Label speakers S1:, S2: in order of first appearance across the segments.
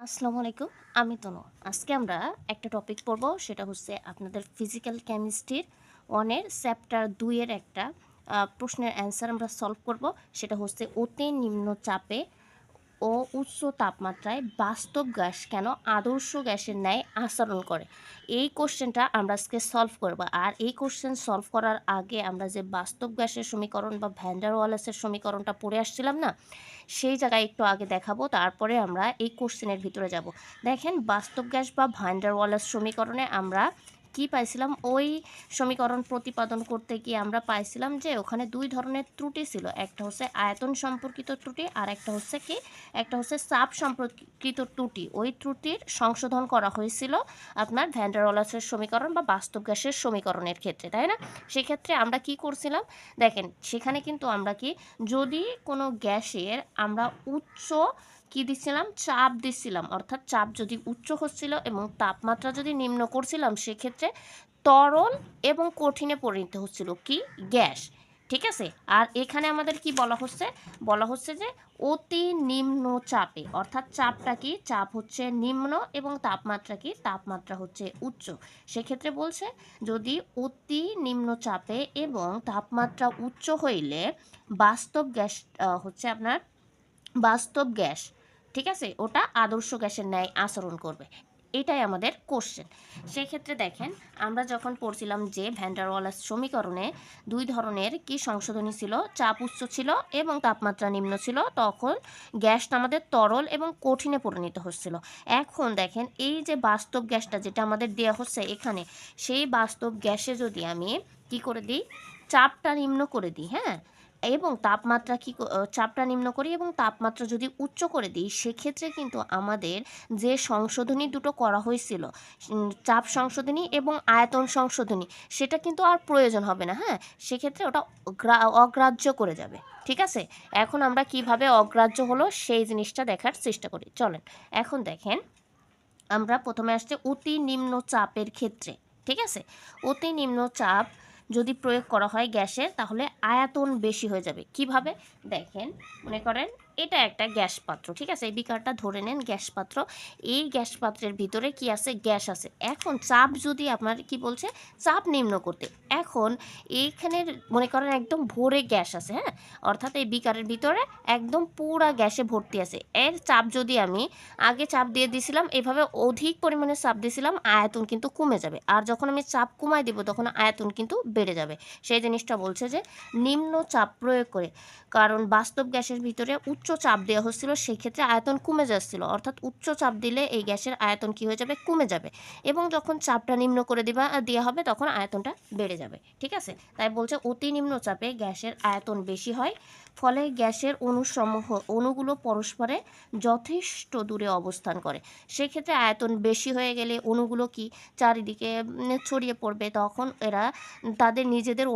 S1: আসসালামু আলাইকুম। আমি তনু। আজকে আমরা একটা টপিক পড়ব, সেটা হচ্ছে আপনাদের ফিজিক্যাল কেমিস্ট্রির 1 এর চ্যাপ্টার 2 এর একটা প্রশ্নের অ্যান্সার আমরা সলভ করব। সেটা হচ্ছে অতি নিম্ন চাপে ও উচ্চ তাপমাত্রায় বাস্তব গ্যাস কেন আদর্শ গ্যাসের ন্যায় আচরণ করে। এই কোশ্চেনটা আমরা আজকে সলভ করব। আর এই কোশ্চেন সলভ করার আগে আমরা যে বাস্তব গ্যাসের সমীকরণ বা ভ্যান ডার ওয়ালেসের সমীকরণটা পড়ে আসছিলাম না, সেই জায়গায় একটু আগে দেখাবো, তারপরে আমরা এই কোশ্চেনের ভিতরে যাব। দেখেন, বাস্তব গ্যাস বা ভ্যান ডার ওয়ালেস সমীকরণে আমরা কি পাইছিলাম? ওই সমীকরণ প্রতিপাদন করতে গিয়ে আমরা পাইছিলাম যে ওখানে দুই ধরনের ত্রুটি ছিল। একটা হচ্ছে আয়তন সম্পর্কিত ত্রুটি, আর একটা হচ্ছে কি, একটা হচ্ছে চাপ সম্পর্কিত ত্রুটি। ওই ত্রুটির সংশোধন করা হয়েছিল আপনার ভ্যান ডার ওয়ালেসের সমীকরণ বা বাস্তব গ্যাসের সমীকরণের ক্ষেত্রে, তাই না? সেক্ষেত্রে আমরা কি করছিলাম? দেখেন, সেখানে কিন্তু আমরা কি, যদি কোনো গ্যাসের আমরা উচ্চ কি দিচ্ছিলাম, চাপ দিচ্ছিলাম, অর্থাৎ চাপ যদি উচ্চ হচ্ছিল এবং তাপমাত্রা যদি নিম্ন করছিলাম, সেক্ষেত্রে তরল এবং কঠিনে পরিণত হচ্ছিল কি, গ্যাস। ঠিক আছে। আর এখানে আমাদের কি বলা হচ্ছে? বলা হচ্ছে যে অতি নিম্ন চাপে, অর্থাৎ চাপটা কি, চাপ হচ্ছে নিম্ন এবং তাপমাত্রা কি, তাপমাত্রা হচ্ছে উচ্চ। সেক্ষেত্রে বলছে যদি অতি নিম্ন চাপে এবং তাপমাত্রা উচ্চ হইলে বাস্তব গ্যাস হচ্ছে আপনার বাস্তব গ্যাস, ঠিক আছে, ওটা আদর্শ গ্যাসের ন্যায় আচরণ করবে। এটাই আমাদের কোশ্চেন। সেক্ষেত্রে দেখেন, আমরা যখন পড়ছিলাম যে ভ্যান ডার ওয়ালেস সমীকরণে দুই ধরনের কি সংশোধনী ছিল, চাপ উচ্চ ছিল এবং তাপমাত্রা নিম্ন ছিল, তখন গ্যাসটা আমাদের তরল এবং কঠিনে পরিণত হচ্ছিল। এখন দেখেন, এই যে বাস্তব গ্যাসটা যেটা আমাদের দেওয়া হচ্ছে এখানে, সেই বাস্তব গ্যাসে যদি আমি কি করে দিই, চাপটা নিম্ন করে দিই, হ্যাঁ, এবং তাপমাত্রা চাপটা নিম্ন করি এবং তাপমাত্রা যদি উচ্চ করে দিই, সেক্ষেত্রে কিন্তু আমাদের যে সংশোধনী দুটো করা হয়েছিল, চাপ সংশোধনী এবং আয়তন সংশোধনী, সেটা কিন্তু আর প্রয়োজন হবে না। হ্যাঁ, সেক্ষেত্রে ওটা অগ্রাহ্য করে যাবে। ঠিক আছে। এখন আমরা কিভাবে অগ্রাহ্য হলো সেই জিনিসটা দেখার চেষ্টা করি, চলেন। এখন দেখেন, আমরা প্রথমে আসছে অতি নিম্ন চাপের ক্ষেত্রে। ঠিক আছে। অতি নিম্ন চাপ যদি প্রয়োগ করা হয় গ্যাসের, তাহলে আয়তন বেশি হয়ে যাবে। কিভাবে? দেখেন, মনে করেন এটা একটা গ্যাস পাত্র, ঠিক আছে, এই বিকারটা ধরে নেন গ্যাস পাত্র। এই গ্যাস পাত্রের ভিতরে কি আছে? গ্যাস আছে। এখন চাপ যদি আপনার কি বলছে, চাপ নিম্ন করতে। এখন এইখানে মনে করেন একদম ভরে গ্যাস আছে, হ্যাঁ, অর্থাৎ এই বিকারের ভিতরে একদম পুরা গ্যাসে ভর্তি আছে। এর চাপ যদি আমি আগে চাপ দিয়ে দিছিলাম, এভাবে অধিক পরিমাণে চাপ দিছিলাম, আয়তন কিন্তু কমে যাবে। আর যখন আমি চাপ কমাই দিব, তখন আয়তন কিন্তু বেড়ে যাবে। সেই জিনিসটা বলছে যে নিম্ন চাপ প্রয়োগ করে, কারণ বাস্তব গ্যাসের ভিতরে উচ্চ চাপ দেওয়া হচ্ছিল, সেই ক্ষেত্রে আয়তন কমে যাচ্ছিল। অর্থাৎ উচ্চ চাপ দিলে এই গ্যাসের আয়তন কি হয়ে যাবে, কমে যাবে। এবং যখন চাপটা নিম্ন করে দেওয়া হবে, তখন আয়তনটা বেড়ে যাবে। ঠিক আছে। তাই বলছে অতি নিম্ন চাপে গ্যাসের আয়তন বেশি হয়, ফলে গ্যাসের অণুগুলো পরস্পরে যথেষ্ট দূরে অবস্থান করে। সেক্ষেত্রে আয়তন বেশি হয়ে গেলে অণুগুলো কি চারিদিকে ছড়িয়ে পড়বে। তখন এরা তাদের নিজেদের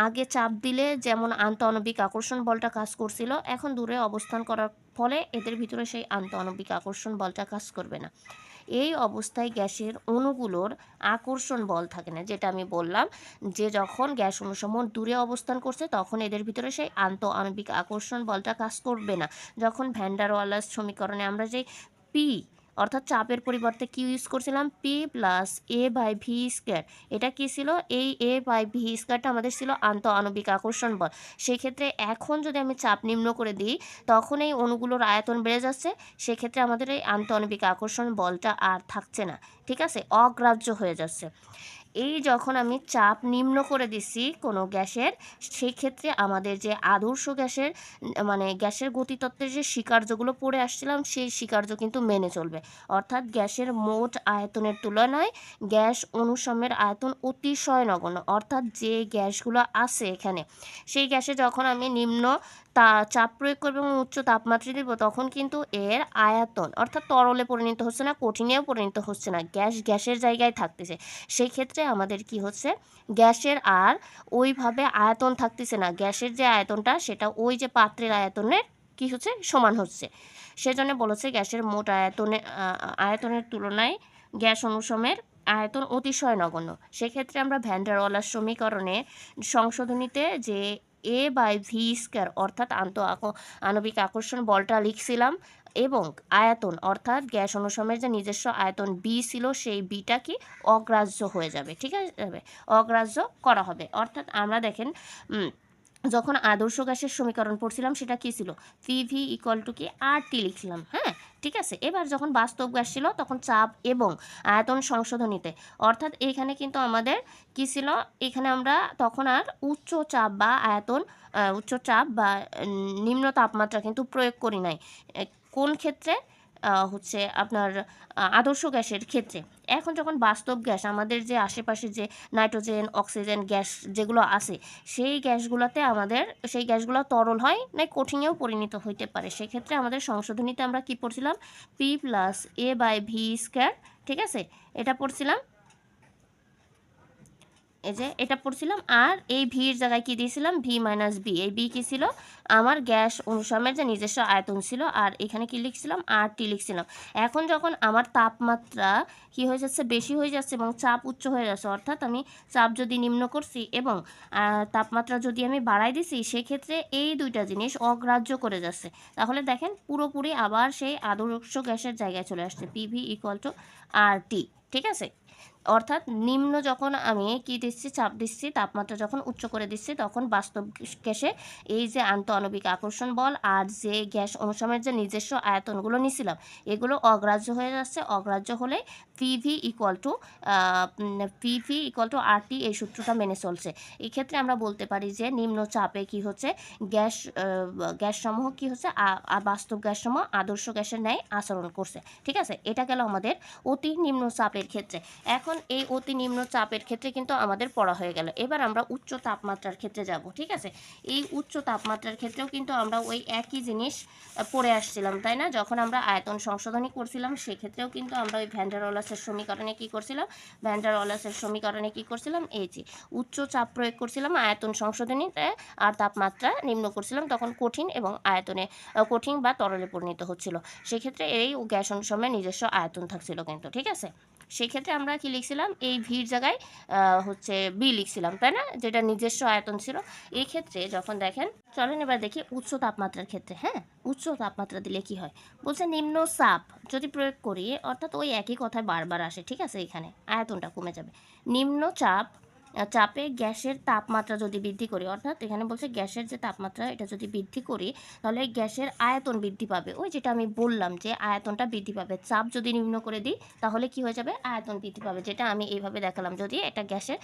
S1: আগে চাপ দিলে যেমন আন্তঃআণবিক আকর্ষণ বলটা কাজ করছিল, এখন দূরে অবস্থান করার ফলে এদের ভিতরে সেই আন্তঃআণবিক আকর্ষণ বলটা কাজ করবে না। এই অবস্থায় গ্যাসের অণুগুলোর আকর্ষণ বল থাকে না, যেটা আমি বললাম যে যখন গ্যাস অণুসমূহ দূরে অবস্থান করছে, তখন এদের ভিতরে সেই আন্তঃআণবিক আকর্ষণ বলটা কাজ করবে না। যখন ভ্যান ডার ওয়ালেস সমীকরণে আমরা যে পি, অর্থাৎ চাপের পরিবর্তে কি ইউজ করছিলাম, p plus A by V square, এটা কি ছিল, এই এ বাই ভি স্কোয়ারটা আমাদের ছিল আন্তঃআণবিক আকর্ষণ বল। সেক্ষেত্রে এখন যদি আমি চাপ নিম্ন করে দিই, তখন এই অণুগুলোর আয়তন বেড়ে যাচ্ছে, সেক্ষেত্রে আমাদের এই আন্তঃআণবিক আকর্ষণ বলটা আর থাকছে না। ঠিক আছে, অগ্রাহ্য হয়ে যাচ্ছে। এই যখন আমি চাপ নিম্ন করে দিচ্ছি কোনো গ্যাসের, সেই ক্ষেত্রে আমাদের যে আদর্শ গ্যাসের মানে গ্যাসের গতিতত্ত্বের যে স্বীকার্যগুলো পড়ে আসছিলাম, সেই স্বীকার্য কিন্তু মেনে চলবে। অর্থাৎ গ্যাসের মোট আয়তনের তুলনায় গ্যাস অণুসমূহের আয়তন অতিশয় নগণ্য। অর্থাৎ যে গ্যাসগুলো আছে এখানে, সেই গ্যাসে যখন আমি নিম্ন চাপ প্রয়োগ করবো এবং উচ্চ তাপমাত্রা দিব, তখন কিন্তু এর আয়তন, অর্থাৎ তরলে পরিণত হচ্ছে না, কঠিনেও পরিণত হচ্ছে না, গ্যাসের জায়গায় থাকতেছে। সেই ক্ষেত্রে আমাদের কি হচ্ছে, গ্যাসের আর ওইভাবে আয়তন থাকতেছে না। গ্যাসের যে আয়তনটা, সেটা ওই যে পাত্রের আয়তনের কি হচ্ছে, সমান হচ্ছে। সেজন্য বলেছে গ্যাসের মোট আয়তনের তুলনায় গ্যাস অণুসমূহের আয়তন অতিশয় নগণ্য। সেক্ষেত্রে আমরা ভ্যান ডার ওয়ালেস সমীকরণে সংশোধনীতে যে এ বাই ভি স্কোয়ার, অর্থাৎ আণবিক আকর্ষণ বলটা লিখছিলাম, এবং আয়তন অর্থাৎ গ্যাস অনুসমের যে নিজস্ব আয়তন বি ছিল সেই বিটা কি অগ্রাহ্য হয়ে যাবে, ঠিক আছে, অগ্রাহ্য করা হবে। অর্থাৎ আমরা দেখেন যখন আদর্শ গ্যাসের সমীকরণ পড়ছিলাম সেটা কি ছিল, পিভি ইকুয়াল টু কি আর টি লিখছিলাম, হ্যাঁ ঠিক আছে। এবার যখন বাস্তব গ্যাস ছিল তখন চাপ এবং আয়তন সংশোধনীতে, অর্থাৎ এইখানে কিন্তু আমাদের কি ছিল, এখানে আমরা তখন আর উচ্চ চাপ বা আয়তন উচ্চ চাপ বা নিম্ন তাপমাত্রা কিন্তু প্রয়োগ করি নাই। কোন ক্ষেত্রে, হচ্ছে আপনার আদর্শ গ্যাসের ক্ষেত্রে। এখন যখন বাস্তব গ্যাস আমাদের যে আশেপাশে যে নাইট্রোজেন অক্সিজেন গ্যাস যেগুলো আছে সেই গ্যাসগুলোতে আমাদের সেই গ্যাসগুলো তরল হয় না কঠিনেও পরিণত হইতে পারে, সেক্ষেত্রে আমাদের সংশোধনীতে আমরা কি পড়ছিলাম, p plus A by V square, ঠিক আছে, এটা পড়ছিলাম, এই যে এটা পড়ছিলাম। আর এই ভির জায়গায় কি দিয়েছিলাম, ভি মাইনাস বি, এই বি কি ছিল, আমার গ্যাস অনুসমের যে নিজস্ব আয়তন ছিল, আর এখানে কি লিখছিলাম, আর টি লিখছিলাম। এখন যখন আমার তাপমাত্রা কি হয়ে যাচ্ছে, বেশি হয়ে যাচ্ছে এবং চাপ উচ্চ হয়ে যাচ্ছে, অর্থাৎ আমি চাপ যদি নিম্ন করছি এবং তাপমাত্রা যদি আমি বাড়াই দিছি, সেক্ষেত্রে এই দুইটা জিনিস অগ্রাহ্য করে যাচ্ছে। তাহলে দেখেন পুরোপুরি আবার সেই আদর্শ গ্যাসের জায়গায় চলে আসছে, পিভি ইকুয়াল টু আর টি, ঠিক আছে। অর্থাৎ নিম্ন যখন আমি কি দিচ্ছি, চাপ দিচ্ছি, তাপমাত্রা যখন উচ্চ করে দিচ্ছি, তখন বাস্তব গ্যাসে এই যে আন্তঃআণবিক আকর্ষণ বল আর যে গ্যাস অনুসমের যে নিজস্ব আয়তনগুলো নিছিলাম এগুলো অগ্রাহ্য হয়ে যাচ্ছে। অগ্রাহ্য হলে PV equal to R T, এই সূত্রটা মেনে চলছে। এই ক্ষেত্রে আমরা বলতে পারি যে নিম্ন চাপে কি হচ্ছে, গ্যাসসমূহ কি হচ্ছে, বাস্তব গ্যাসসমূহ আদর্শ গ্যাসের ন্যায় আচরণ করছে, ঠিক আছে। এটা গেল আমাদের অতি নিম্ন চাপের ক্ষেত্রে। এখন এই অতি নিম্ন চাপের ক্ষেত্রে কিন্তু আমাদের পড়া হয়ে গেল। এবার আমরা উচ্চ তাপমাত্রার ক্ষেত্রে যাব, ঠিক আছে। এই উচ্চ তাপমাত্রার ক্ষেত্রেও কিন্তু আমরা ওই একই জিনিস পড়ে আসছিলাম, তাই না। যখন আমরা আয়তন সংশোধনী করছিলাম সেক্ষেত্রেও কিন্তু আমরা ওই ভ্যান ডার ওয়ালসের সমীকরণে কি করছিলাম, এই যে উচ্চ চাপ প্রয়োগ করছিলাম আয়তন সংশোধনীতে, আর তাপমাত্রা নিম্ন করছিলাম, তখন কঠিন এবং আয়তনে কঠিন বা তরলে পরিণত হচ্ছিল। সেক্ষেত্রে এই গ্যাস অনুসমের নিজস্ব আয়তন থাকছিল কিন্তু, ঠিক আছে। সেক্ষেত্রে আমরা কি লিখছিলাম, এই ভির জায়গায় হচ্ছে বি লিখছিলাম, তাই না, যেটা নিজস্ব আয়তন ছিল। এই ক্ষেত্রে যখন দেখেন, চলেন এবার দেখি উচ্চ তাপমাত্রার ক্ষেত্রে। হ্যাঁ, উচ্চ তাপমাত্রা দিলে কি হয়, বলছে নিম্ন চাপ যদি প্রয়োগ করি, অর্থাৎ ওই একই কথায় বারবার আসে, ঠিক আছে, এখানে আয়তনটা কমে যাবে। নিম্ন চাপে গ্যাসের তাপমাত্রা যদি বৃদ্ধি করি, অর্থাৎ এখানে বলছে গ্যাসের যে তাপমাত্রা এটা যদি বৃদ্ধি করি, তাহলে গ্যাসের আয়তন বৃদ্ধি পাবে। ওই যেটা আমি বললাম যে আয়তনটা বৃদ্ধি পাবে, চাপ যদি নিম্ন করে দিই তাহলে কি হয়ে যাবে, আয়তন বৃদ্ধি পাবে, যেটা আমি এইভাবে দেখালাম। যদি এটা গ্যাসের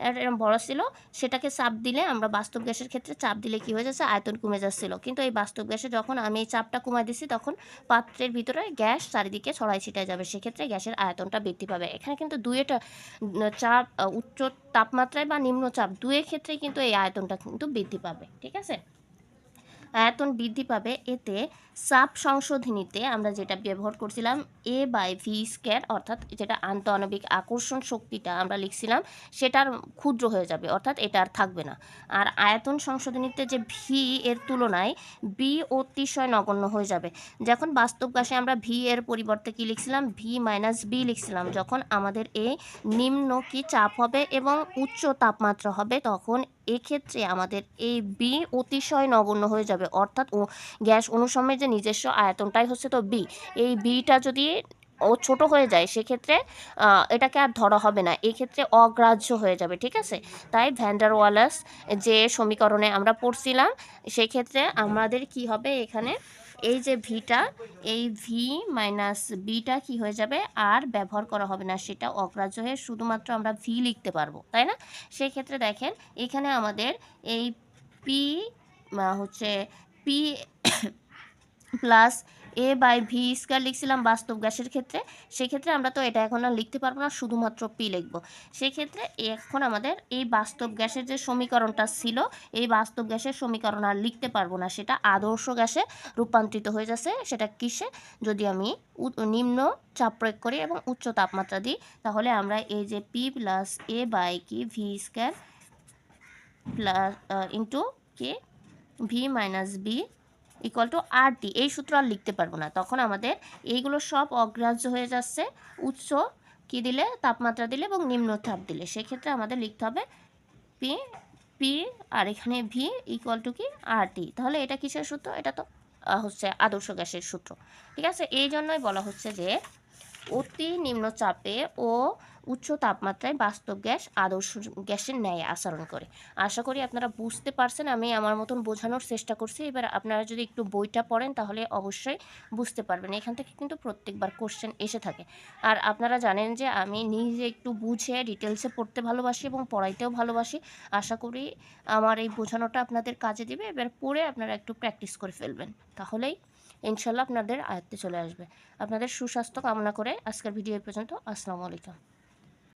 S1: এরকম বড় ছিল, সেটাকে চাপ দিলে, আমরা বাস্তব গ্যাসের ক্ষেত্রে চাপ দিলে কি হয়ে যাচ্ছে, আয়তন কমে যাচ্ছিল। কিন্তু এই বাস্তব গ্যাসে যখন আমি এই চাপটা কমাই দিচ্ছি, তখন পাত্রের ভিতরে গ্যাস চারিদিকে ছড়াই ছিটাই যাবে, সেক্ষেত্রে গ্যাসের আয়তনটা বৃদ্ধি পাবে। এখানে কিন্তু দুইটা চাপ, উচ্চ তাপমাত্রায় বা নিম্ন চাপ দুয়ের ক্ষেত্রেই কিন্তু এই আয়তনটা কিন্তু বৃদ্ধি পাবে, ঠিক আছে। আয়তন বৃদ্ধি পাবে, এতে চাপ সংশোধনীতে আমরা যেটা ব্যবহার করছিলাম এ বাই ভি স্কোয়ার, অর্থাৎ যেটা আন্তঃআণবিক আকর্ষণ শক্তিটা আমরা লিখছিলাম সেটার ক্ষুদ্র হয়ে যাবে, অর্থাৎ এটা আর থাকবে না। আর আয়তন সংশোধনীতে যে ভি এর তুলনায় বি অতিশয় নগণ্য হয়ে যাবে। যখন বাস্তব গ্যাসে আমরা ভি এর পরিবর্তে কি লিখছিলাম, ভি মাইনাস বি লিখছিলাম। যখন আমাদের এই নিম্ন কি চাপ হবে এবং উচ্চ তাপমাত্রা হবে, তখন এক্ষেত্রে আমাদের এই বি অতিশয় নগণ্য হয়ে যাবে, অর্থাৎ গ্যাস অনুসমের যে নিজস্ব আয়তনটাই হচ্ছে তো বি, এই বিটা যদি ছোট হয়ে যায় সেক্ষেত্রে এটাকে আর ধরা হবে না, এক্ষেত্রে অগ্রাহ্য হয়ে যাবে, ঠিক আছে। তাই ভ্যান ডার ওয়ালস যে সমীকরণে আমরা পড়ছিলাম সেক্ষেত্রে আমাদের কি হবে, এখানে এই যে ভিটা, এই ভি মাইনাস বিটা কি হয়ে যাবে, আর ব্যবহার করা হবে না, সেটা অগ্রাহ্য হয়ে শুধুমাত্র আমরা ভি লিখতে পারবো, তাই না। সেই ক্ষেত্রে দেখেন এখানে আমাদের এই পি হচ্ছে P plus A by V square লিখছিলাম বাস্তব গ্যাসের ক্ষেত্রে। সেক্ষেত্রে আমরা তো এটা এখন আর লিখতে পারবো না, শুধুমাত্র পি লিখবো। সেক্ষেত্রে এখন আমাদের এই বাস্তব গ্যাসের যে সমীকরণটা ছিল, এই বাস্তব গ্যাসের সমীকরণ আর লিখতে পারবো না, সেটা আদর্শ গ্যাসে রূপান্তরিত হয়ে যাচ্ছে। সেটা কিসে, যদি আমি নিম্ন চাপ প্রয়োগ করি এবং উচ্চ তাপমাত্রা দিই, তাহলে আমরা এই যে পি প্লাস এ বাই কি V square plus into K V minus B equal to R T, এই সূত্র আর লিখতে পারবো না। তখন আমাদের এইগুলো সব অগ্রাহ্য হয়ে যাচ্ছে উচ্চ কি দিলে, তাপমাত্রা দিলে এবং নিম্ন চাপ দিলে। সেক্ষেত্রে আমাদের লিখতে হবে পি পি আর এখানে ভি ইকুয়াল টু কি আর টি। তাহলে এটা কিসের সূত্র, এটা তো হচ্ছে আদর্শ গ্যাসের সূত্র। ঠিক আছে, এই জন্যই বলা হচ্ছে যে অতি নিম্নচাপে ও উচ্চ তাপমাত্রায় বাস্তব গ্যাস আদর্শ গ্যাসের ন্যায় আচরণ করে। আশা করি আপনারা বুঝতে পারছেন, আমি আমার মতন বোঝানোর চেষ্টা করছি। এবার আপনারা যদি একটু বইটা পড়েন তাহলে অবশ্যই বুঝতে পারবেন। এখান থেকে কিন্তু প্রত্যেকবার কোশ্চেন এসে থাকে। আর আপনারা জানেন যে আমি নিজে একটু বুঝে ডিটেলসে পড়তে ভালোবাসি এবং পড়াইতেও ভালোবাসি। আশা করি আমার এই বোঝানোটা আপনাদের কাজে দিবে। এবার পড়ে আপনারা একটু প্র্যাকটিস করে ফেলবেন, তাহলেই ইনশাল্লাহ আপনাদের আয়ত্তে চলে আসবে। আপনাদের সুস্বাস্থ্য কামনা করে আজকের ভিডিও এই পর্যন্ত। আসসালামু আলাইকুম।